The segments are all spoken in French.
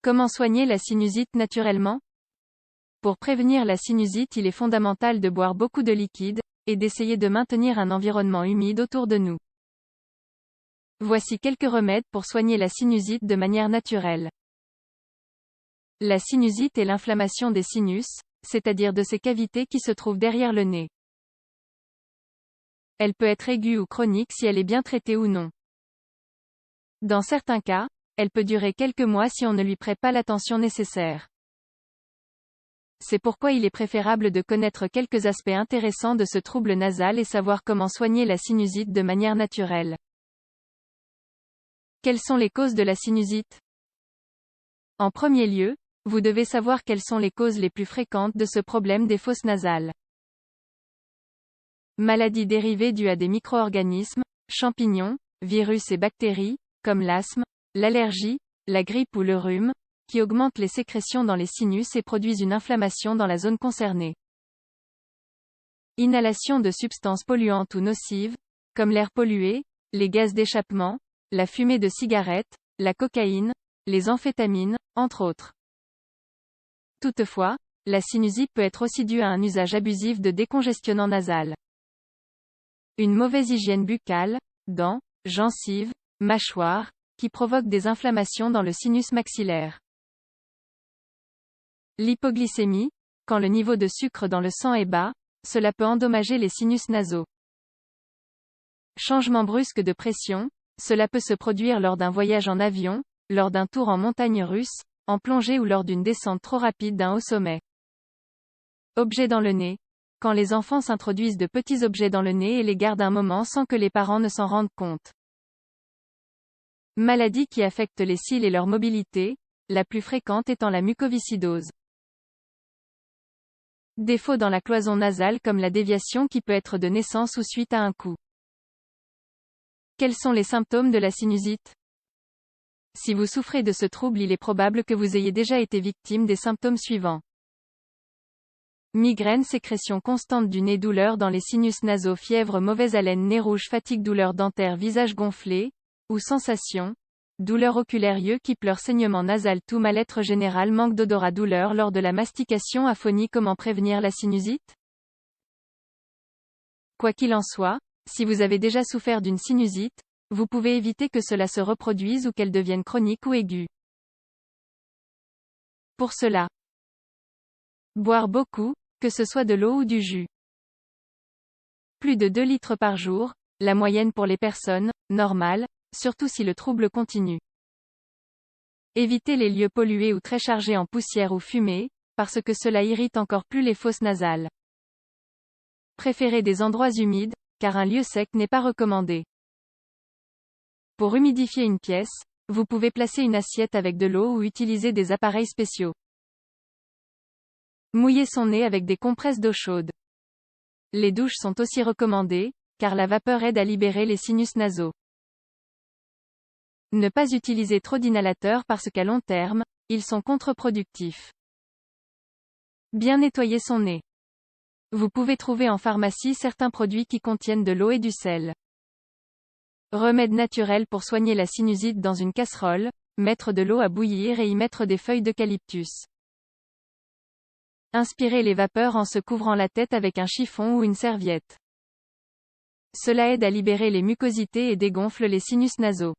Comment soigner la sinusite naturellement? Pour prévenir la sinusite, il est fondamental de boire beaucoup de liquide, et d'essayer de maintenir un environnement humide autour de nous. Voici quelques remèdes pour soigner la sinusite de manière naturelle. La sinusite est l'inflammation des sinus, c'est-à-dire de ces cavités qui se trouvent derrière le nez. Elle peut être aiguë ou chronique si elle est bien traitée ou non. Dans certains cas, elle peut durer quelques mois si on ne lui prête pas l'attention nécessaire. C'est pourquoi il est préférable de connaître quelques aspects intéressants de ce trouble nasal et savoir comment soigner la sinusite de manière naturelle. Quelles sont les causes de la sinusite? En premier lieu, vous devez savoir quelles sont les causes les plus fréquentes de ce problème des fosses nasales. Maladies dérivées dues à des micro-organismes, champignons, virus et bactéries, comme l'asthme, l'allergie, la grippe ou le rhume, qui augmentent les sécrétions dans les sinus et produisent une inflammation dans la zone concernée. Inhalation de substances polluantes ou nocives, comme l'air pollué, les gaz d'échappement, la fumée de cigarettes, la cocaïne, les amphétamines, entre autres. Toutefois, la sinusite peut être aussi due à un usage abusif de décongestionnants nasal. Une mauvaise hygiène buccale, dents, gencives, mâchoire, qui provoque des inflammations dans le sinus maxillaire. L'hypoglycémie, quand le niveau de sucre dans le sang est bas, cela peut endommager les sinus nasaux. Changement brusque de pression, cela peut se produire lors d'un voyage en avion, lors d'un tour en montagne russe, en plongée ou lors d'une descente trop rapide d'un haut sommet. Objets dans le nez. Quand les enfants s'introduisent de petits objets dans le nez et les gardent un moment sans que les parents ne s'en rendent compte. Maladies qui affectent les cils et leur mobilité, la plus fréquente étant la mucoviscidose. Défaut dans la cloison nasale comme la déviation qui peut être de naissance ou suite à un coup. Quels sont les symptômes de la sinusite? Si vous souffrez de ce trouble, il est probable que vous ayez déjà été victime des symptômes suivants. Migraine, sécrétion constante du nez, douleur dans les sinus nasaux, fièvre, mauvaise haleine, nez rouge, fatigue, douleur dentaire, visage gonflé, ou sensation, douleur oculaire, yeux qui pleurent, saignement nasal, toux, mal-être général, manque d'odorat, douleur lors de la mastication, aphonie. Comment prévenir la sinusite? Quoi qu'il en soit, si vous avez déjà souffert d'une sinusite, vous pouvez éviter que cela se reproduise ou qu'elle devienne chronique ou aiguë. Pour cela, boire beaucoup, que ce soit de l'eau ou du jus. Plus de 2 litres par jour, la moyenne pour les personnes normales, surtout si le trouble continue. Évitez les lieux pollués ou très chargés en poussière ou fumée, parce que cela irrite encore plus les fosses nasales. Préférez des endroits humides, car un lieu sec n'est pas recommandé. Pour humidifier une pièce, vous pouvez placer une assiette avec de l'eau ou utiliser des appareils spéciaux. Mouiller son nez avec des compresses d'eau chaude. Les douches sont aussi recommandées, car la vapeur aide à libérer les sinus nasaux. Ne pas utiliser trop d'inhalateurs parce qu'à long terme, ils sont contre-productifs. Bien nettoyer son nez. Vous pouvez trouver en pharmacie certains produits qui contiennent de l'eau et du sel. Remède naturel pour soigner la sinusite dans une casserole, mettre de l'eau à bouillir et y mettre des feuilles d'eucalyptus. Inspirez les vapeurs en se couvrant la tête avec un chiffon ou une serviette. Cela aide à libérer les mucosités et dégonfle les sinus nasaux.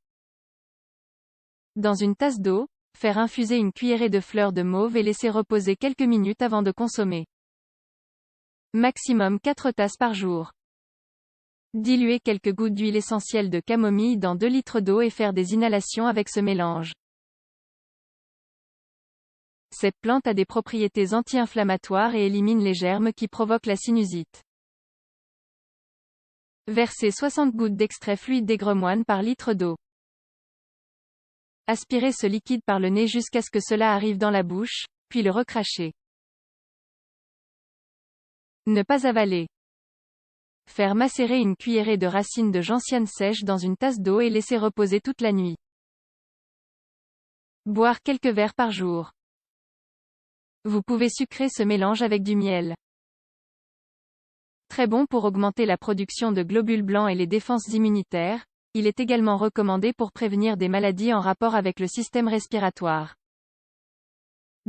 Dans une tasse d'eau, faire infuser une cuillerée de fleurs de mauve et laisser reposer quelques minutes avant de consommer. Maximum 4 tasses par jour. Diluer quelques gouttes d'huile essentielle de camomille dans 2 litres d'eau et faire des inhalations avec ce mélange. Cette plante a des propriétés anti-inflammatoires et élimine les germes qui provoquent la sinusite. Versez 60 gouttes d'extrait fluide d'aigremoine par litre d'eau. Aspirez ce liquide par le nez jusqu'à ce que cela arrive dans la bouche, puis le recracher. Ne pas avaler. Faire macérer une cuillerée de racines de gentiane sèche dans une tasse d'eau et laisser reposer toute la nuit. Boire quelques verres par jour. Vous pouvez sucrer ce mélange avec du miel. Très bon pour augmenter la production de globules blancs et les défenses immunitaires, il est également recommandé pour prévenir des maladies en rapport avec le système respiratoire.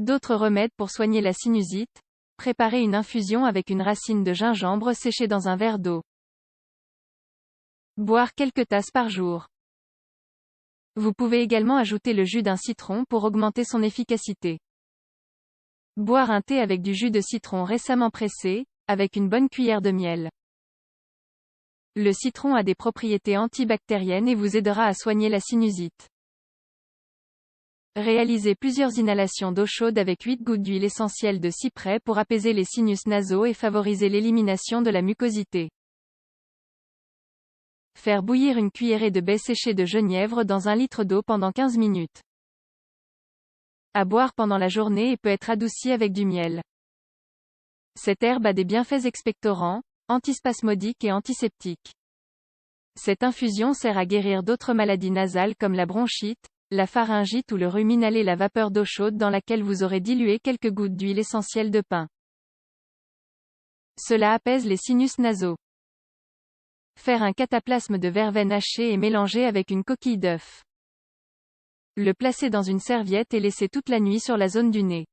D'autres remèdes pour soigner la sinusite. Préparez une infusion avec une racine de gingembre séchée dans un verre d'eau. Boire quelques tasses par jour. Vous pouvez également ajouter le jus d'un citron pour augmenter son efficacité. Boire un thé avec du jus de citron récemment pressé, avec une bonne cuillère de miel. Le citron a des propriétés antibactériennes et vous aidera à soigner la sinusite. Réalisez plusieurs inhalations d'eau chaude avec 8 gouttes d'huile essentielle de cyprès pour apaiser les sinus nasaux et favoriser l'élimination de la mucosité. Faire bouillir une cuillerée de baies séchées de genièvre dans 1 litre d'eau pendant 15 minutes. À boire pendant la journée et peut être adouci avec du miel. Cette herbe a des bienfaits expectorants, antispasmodiques et antiseptiques. Cette infusion sert à guérir d'autres maladies nasales comme la bronchite, la pharyngite ou le rhume. Inhalez la vapeur d'eau chaude dans laquelle vous aurez dilué quelques gouttes d'huile essentielle de pin. Cela apaise les sinus nasaux. Faire un cataplasme de verveine hachée et mélangé avec une coquille d'œuf. Le placer dans une serviette et laisser toute la nuit sur la zone du nez.